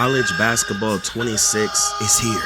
College basketball 26 is here.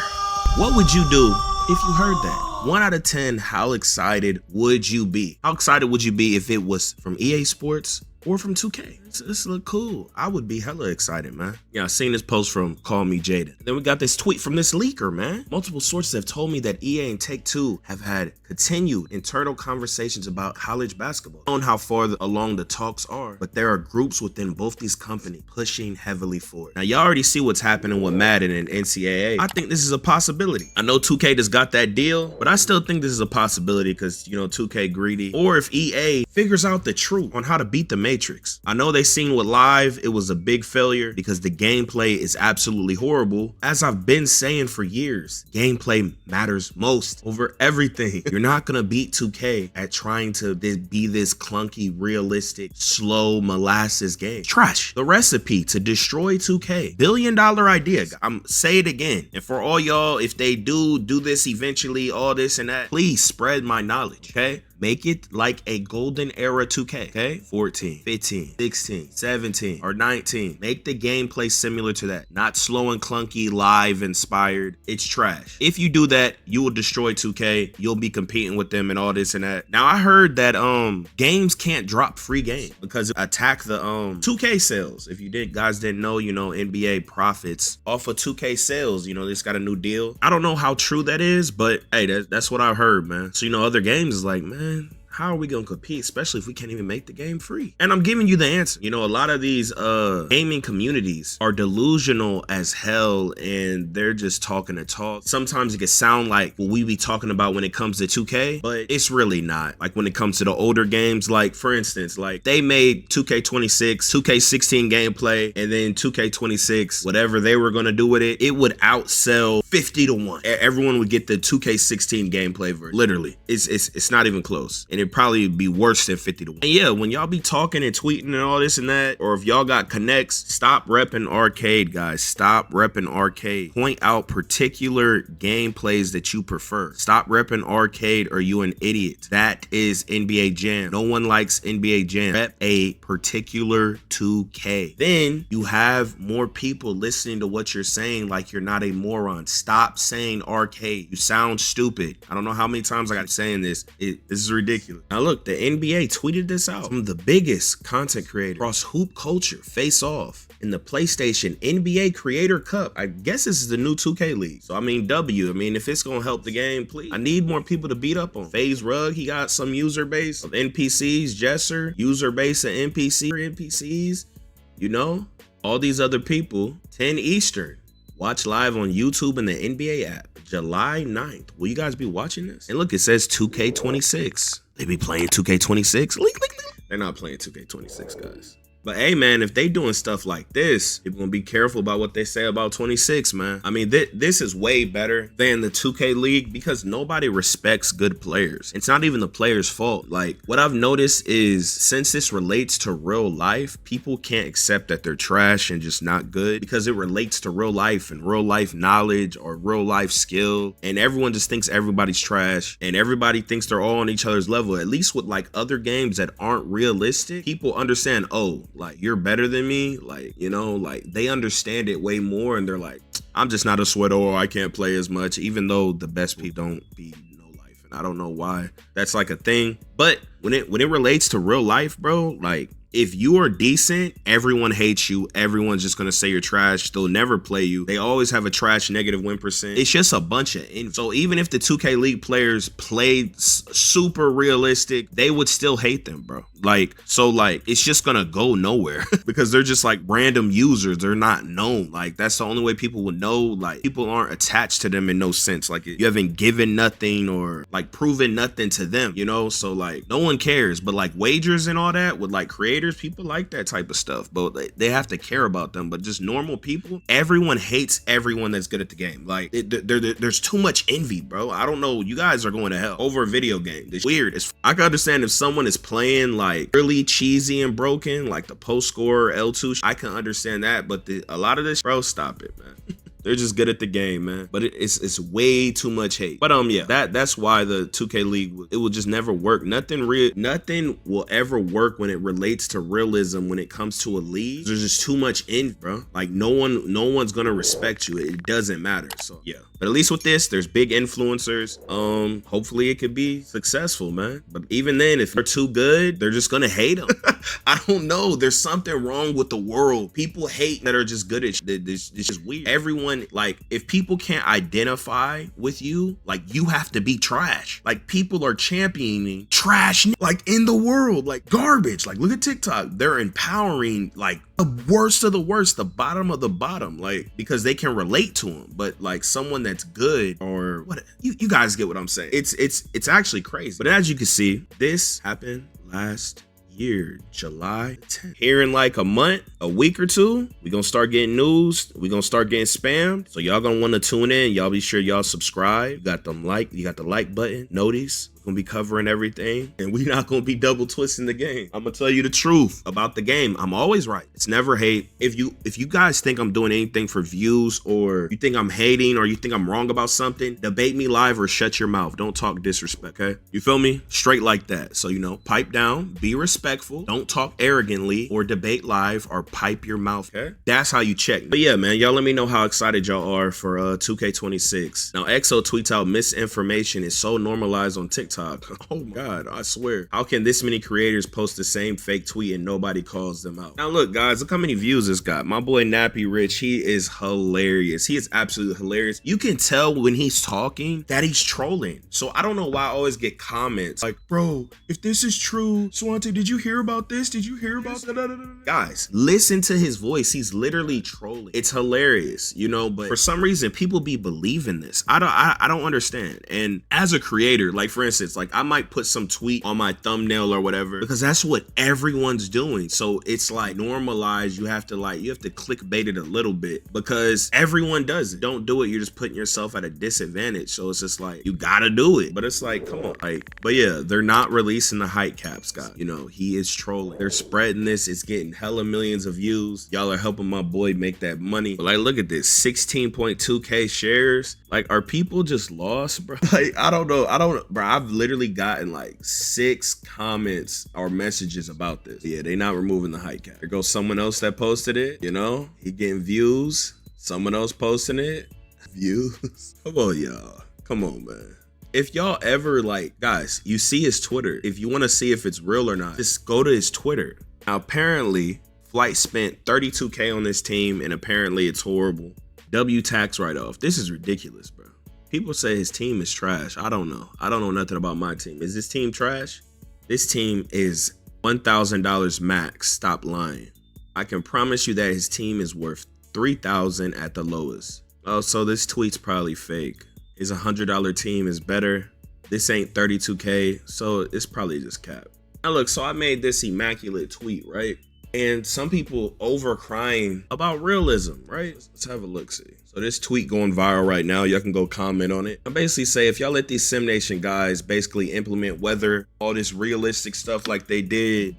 What would you do if you heard that? 1 out of 10, how excited would you be? How excited would you be if it was from EA Sports or from 2K? This look cool. I would be hella excited, man. Yeah, I seen this post from Call Me Jaden. Then we got this tweet from this leaker, man. Multiple sources have told me that EA and Take-Two have had continued internal conversations about college basketball. I don't know how far along the talks are, but there are groups within both these companies pushing heavily for it. Now, y'all already see what's happening with Madden and NCAA. I think this is a possibility. I know 2K just got that deal, but I still think this is a possibility because, 2K greedy. Or if EA figures out the truth on how to beat the Matrix. I know they seen with Live, it was a big failure because the gameplay is absolutely horrible. As I've been saying for years, gameplay matters most over everything. You're not gonna beat 2K at trying to be this clunky, realistic, slow molasses game. Trash. The recipe to destroy 2K. $1 billion idea. I'm say it again. And for all y'all, if they do this eventually, all this and that, please spread my knowledge, okay? Make it like a golden era 2K, okay? 14, 15, 16, 17, or 19. Make the gameplay similar to that. Not slow and clunky, live inspired. It's trash. If you do that, you will destroy 2K. You'll be competing with them and all this and that. Now, I heard that games can't drop free games because it attack the 2K sales. If you guys didn't know, NBA profits off of 2K sales. It's got a new deal. I don't know how true that is, but hey, that's what I've heard, man. So, other games is like, man, how are we gonna compete, especially if we can't even make the game free? And I'm giving you the answer. A lot of these gaming communities are delusional as hell, and they're just talking to talk. Sometimes it can sound like what we be talking about when it comes to 2K, but it's really not. Like when it comes to the older games, like for instance, like they made 2K26, 2K16 gameplay, and then 2K26, whatever they were gonna do with it, it would outsell 50 to 1. Everyone would get the 2K16 gameplay version. Literally, it's not even close. And it'd probably be worse than 50 to 1. And yeah, when y'all be talking and tweeting and all this and that, or if y'all got connects, stop repping arcade, guys. Stop repping arcade. Point out particular gameplays that you prefer. Stop repping arcade or you an idiot. That is NBA Jam. No one likes NBA Jam. Rep a particular 2K. Then you have more people listening to what you're saying like you're not a moron. Stop saying arcade. You sound stupid. I don't know how many times I got saying this. This is ridiculous. Now look, the NBA tweeted this out. Some of the biggest content creators across hoop culture face off in the PlayStation NBA Creator Cup. I guess this is the new 2K League. So if it's gonna help the game, please. I need more people to beat up on. FaZe Rug, he got some user base of NPCs. Jesser, user base of NPCs. All these other people. 10 Eastern. Watch live on YouTube and the NBA app. July 9th. Will you guys be watching this? And look, it says 2K26. They be playing 2K26. They're not playing 2K26, guys. But hey, man, if they doing stuff like this, people gonna be careful about what they say about 26, man. This is way better than the 2K League because nobody respects good players. It's not even the player's fault. Like, what I've noticed is since this relates to real life, people can't accept that they're trash and just not good because it relates to real life and real life knowledge or real life skill. And everyone just thinks everybody's trash and everybody thinks they're all on each other's level. At least with like other games that aren't realistic, people understand, oh, like you're better than me, like they understand it way more, and they're like, I'm just not a sweater, or I can't play as much, even though the best people don't be no life, and I don't know why that's like a thing. But when it relates to real life, bro, like if you are decent, everyone hates you. Everyone's just gonna say you're trash. They'll never play you. They always have a trash negative win percent. It's just a bunch of so even if the 2K League players played super realistic, they would still hate them, bro. It's just gonna go nowhere because they're just like random users. They're not known. Like that's the only way people would know. Like people aren't attached to them in no sense. Like you haven't given nothing or like proven nothing to them, So like no one cares. But like wagers and all that with like creators, people like that type of stuff, but they have to care about them. But just normal people, everyone hates everyone that's good at the game. Like there's too much envy, bro. I don't know. You guys are going to hell over a video game. It's weird. I can understand if someone is playing like really cheesy and broken, like the post score L2. I can understand that, but a lot of this, bro, stop it, man. They're just good at the game, man. But it's way too much hate. But yeah, that's why the 2K League, it will just never work. Nothing will ever work when it relates to realism when it comes to a league. There's just too much in, bro. Like no one's gonna respect you. It doesn't matter. So yeah. But at least with this, there's big influencers. Hopefully it could be successful, man. But even then, if they're too good, they're just gonna hate them. I don't know. There's something wrong with the world. People hate that are just good at shit. It's just weird. Everyone, like, if people can't identify with you, like, you have to be trash. Like, people are championing trash, like, in the world, like garbage. Like, look at TikTok. They're empowering, like, the worst of the worst, the bottom of the bottom, like, because they can relate to them. But like someone that's good, or what, you guys get what I'm saying. It's actually crazy. But as you can see, this happened last year, July 10th. Here in like a week or two, we gonna start getting news. We gonna start getting spammed. So y'all gonna want to tune in. Y'all be sure y'all subscribe. You got the like button, notice. Gonna be covering everything, and we not gonna be double twisting the game. I'm gonna tell you the truth about the game. I'm always right. It's never hate. If you guys think I'm doing anything for views, or you think I'm hating, or you think I'm wrong about something, debate me live or shut your mouth. Don't talk disrespect, okay? You feel me? Straight like that. So, pipe down, be respectful, don't talk arrogantly, or debate live, or pipe your mouth, okay? That's how you check. But yeah, man, y'all let me know how excited y'all are for 2K26. Now, EXO tweets out misinformation is so normalized on TikTok. Oh my God, I swear. How can this many creators post the same fake tweet and nobody calls them out? Now look, guys, look how many views this got. My boy Nappy Rich, he is hilarious. He is absolutely hilarious. You can tell when he's talking that he's trolling. So I don't know why I always get comments like, bro, if this is true, Swante, did you hear about this? Did you hear about that? Guys, listen to his voice. He's literally trolling. It's hilarious, but for some reason people be believing this. I don't understand. And as a creator, like for instance, like I might put some tweet on my thumbnail or whatever because that's what everyone's doing. So it's like normalized. You have to clickbait it a little bit because everyone does it. Don't do it. You're just putting yourself at a disadvantage. So it's just like, you gotta do it. But it's like, come on. But yeah, they're not releasing the height caps, guys. He is trolling. They're spreading this. It's getting hella millions of views. Y'all are helping my boy make that money. But like, look at this, 16.2K shares. Like, are people just lost, bro? Like, I don't know. Bro, I've literally gotten like 6 comments or messages about this. Yeah, they not removing the height cap. There goes someone else that posted it, he getting views. Someone else posting it, views. Come on, y'all. Come on, man. If y'all ever guys, you see his Twitter. If you want to see if it's real or not, just go to his Twitter. Now, apparently, Flight spent 32K on this team, and apparently it's horrible. W tax write-off. This is ridiculous, bro. People say his team is trash. I don't know. I don't know nothing about my team. Is this team trash? This team is $1,000 max. Stop lying. I can promise you that his team is worth $3,000 at the lowest. Oh, so this tweet's probably fake. His $100 team is better. This ain't 32K, so it's probably just cap. Now look, so I made this immaculate tweet, right? And some people over crying about realism, right? Let's have a look, see. So this tweet going viral right now, y'all can go comment on it. I basically say, if y'all let these Sim Nation guys basically implement weather, all this realistic stuff like they do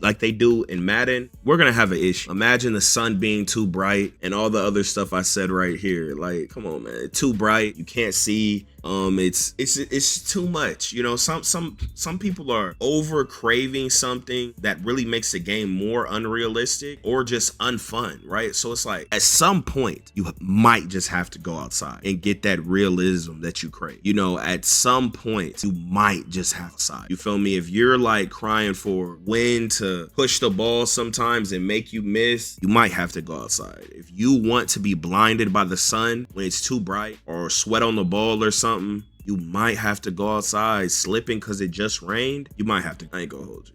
in Madden, we're gonna have an issue. Imagine the sun being too bright and all the other stuff I said right here. Like, come on, man, too bright, you can't see. It's too much. Some people are over craving something that really makes the game more unrealistic or just unfun, right? So it's like, at some point, you might just have to go outside and get that realism that you crave. At some point, you might just have outside. You feel me? If you're like crying for wind to push the ball sometimes and make you miss, you might have to go outside. If you want to be blinded by the sun when it's too bright, or sweat on the ball or something, you might have to go outside. Slipping because it just rained, you might have to. I ain't gonna hold you.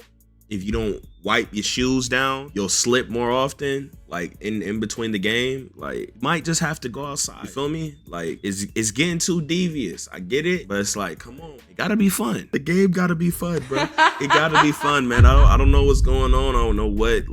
If you don't wipe your shoes down, you'll slip more often, like in between the game. Like, might just have to go outside. You feel me? Like, it's getting too devious. I get it, but it's like, come on, it gotta be fun. The game gotta be fun, bro. It gotta be fun, man. I don't know what's going on. I don't know what,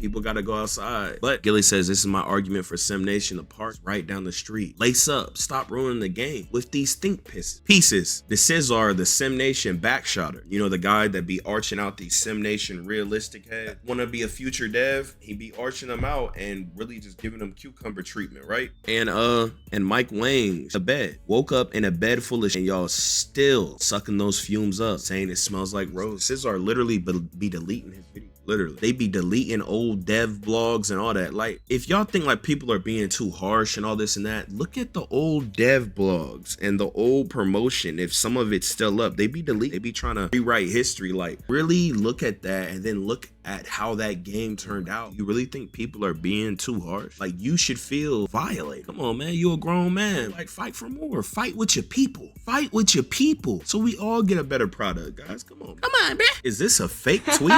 People got to go outside. But Gilly says, this is my argument for Sim Nation. The park's right down the street. Lace up. Stop ruining the game with these think pieces. The Scissor, the Sim Nation backshotter. You know, the guy that be arching out these Sim Nation realistic head. Want to be a future dev? He be arching them out and really just giving them cucumber treatment, right? And Mike Wayne, the bed. Woke up in a bed full of shit and y'all still sucking those fumes up, saying it smells like rose. Scissor literally be deleting his video. Literally, they be deleting old dev blogs and all that. Like, if y'all think like people are being too harsh and all this and that, look at the old dev blogs and the old promotion. If some of it's still up, they be deleted. They be trying to rewrite history. Like, really look at that and then look at how that game turned out. You really think people are being too harsh? Like, you should feel violated. Come on, man, you a grown man. Like, fight for more. Fight with your people. Fight with your people so we all get a better product, guys. Come on, man. Is this a fake tweet?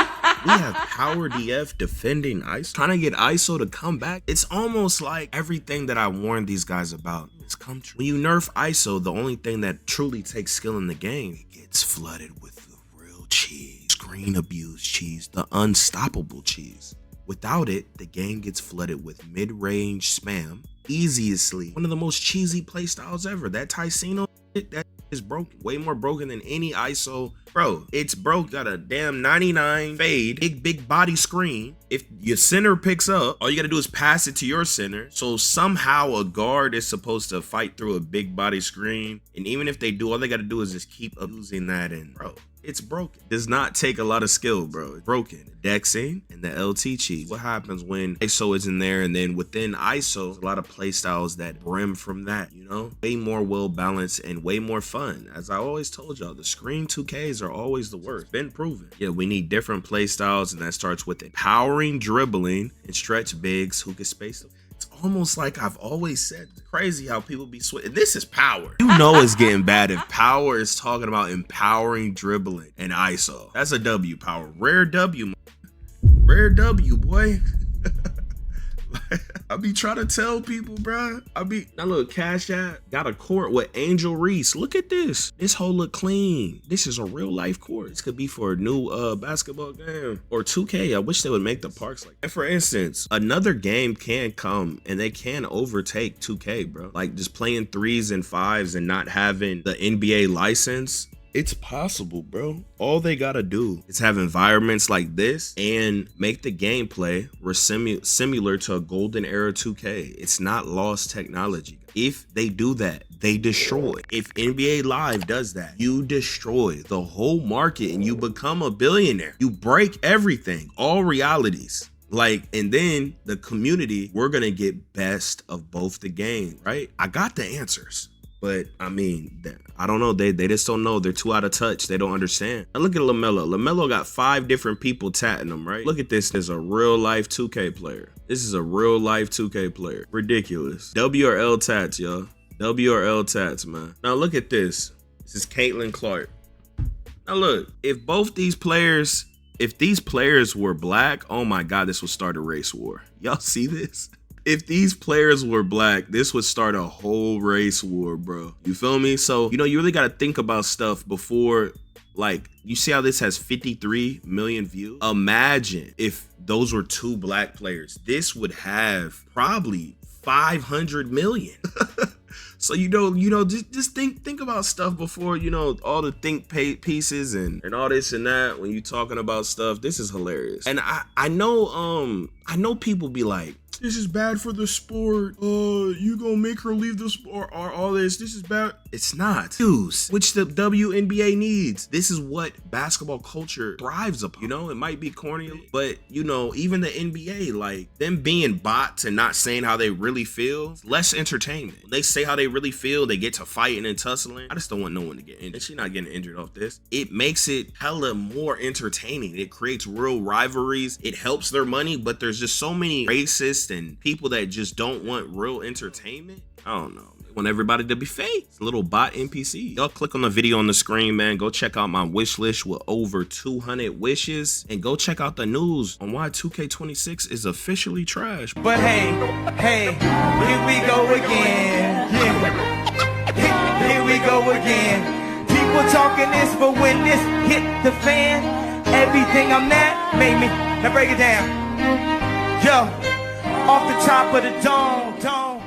We have Power DF defending ISO, trying to get ISO to come back. It's almost like everything that I warned these guys about has come true. When you nerf ISO, the only thing that truly takes skill in the game, it gets flooded with the real cheese, screen abuse cheese, the unstoppable cheese. Without it, the game gets flooded with mid-range spam. Easily one of the most cheesy playstyles ever. That Ticino, that is broken. Way more broken than any ISO. Bro, it's broke. Got a damn 99 fade, big body screen. If your center picks up, all you gotta do is pass it to your center. So somehow a guard is supposed to fight through a big body screen. And even if they do, all they gotta do is just keep abusing that. And bro, it's broken. Does not take a lot of skill, bro. It's broken. Dexing and the LT cheese. What happens when ISO isn't there, and then within ISO, a lot of playstyles that brim from that, you know? Way more well balanced and way more fun. As I always told y'all, the screen 2Ks are always the worst. Been proven. Yeah, we need different playstyles, and that starts with empowering dribbling and stretch bigs who can space them. It's almost like I've always said, it's crazy how people be switching. This is power. You know it's getting bad if power is talking about empowering dribbling and ISO. That's a W, power. Rare W, rare W, boy. I be trying to tell people, bro. Now look, Cash App got a court with Angel Reese. Look at this. This whole look clean. This is a real life court. This could be for a new basketball game or 2K. I wish they would make the parks like that. And for instance, another game can come and they can overtake 2K, bro. Like just playing 3s and 5s and not having the NBA license. It's possible, bro. All they gotta do is have environments like this and make the gameplay similar to a golden era 2K. It's not lost technology. If they do that, they destroy. If NBA Live does that, you destroy the whole market and you become a billionaire. You break everything, all realities. Like, and then the community, we're gonna get best of both the game, right? I got the answers. But I mean, I don't know. They just don't know. They're too out of touch. They don't understand. Now look at LaMelo. LaMelo got 5 different people tatting him, right? Look at this. There's a real life 2K player. This is a real life 2K player. Ridiculous. W or L tats, y'all. W or L tats, man. Now look at this. This is Caitlin Clark. Now look, if these players were black, oh my God, this would start a race war. Y'all see this? If these players were black, this would start a whole race war, bro. You feel me? So, you know, you really got to think about stuff before, like, you see how this has 53 million views? Imagine if those were 2 black players. This would have probably 500 million. So, you know, just think about stuff before, you know, all the think pieces and all this and that. When you're talking about stuff, this is hilarious. And I know people be like, this is bad for the sport. You gonna make her leave the sport or all this. This is bad. It's not. Use which the WNBA needs. This is what basketball culture thrives upon. You know, it might be corny, but you know, even the NBA, like them being bots and not saying how they really feel, less entertainment. When they say how they really feel, they get to fighting and tussling. I just don't want no one to get injured. She's not getting injured off this. It makes it hella more entertaining. It creates real rivalries. It helps their money, but there's just so many racists and people that just don't want real entertainment. I don't know. They want everybody to be fake. It's a little bot NPC. Y'all click on the video on the screen, man. Go check out my wish list with over 200 wishes. And go check out the news on why 2K26 is officially trash. But hey, here we go again. Yeah. Here we go again. People talking this, but when this hit the fan, everything I'm at made me. Now break it down. Yo, off the top of the dome.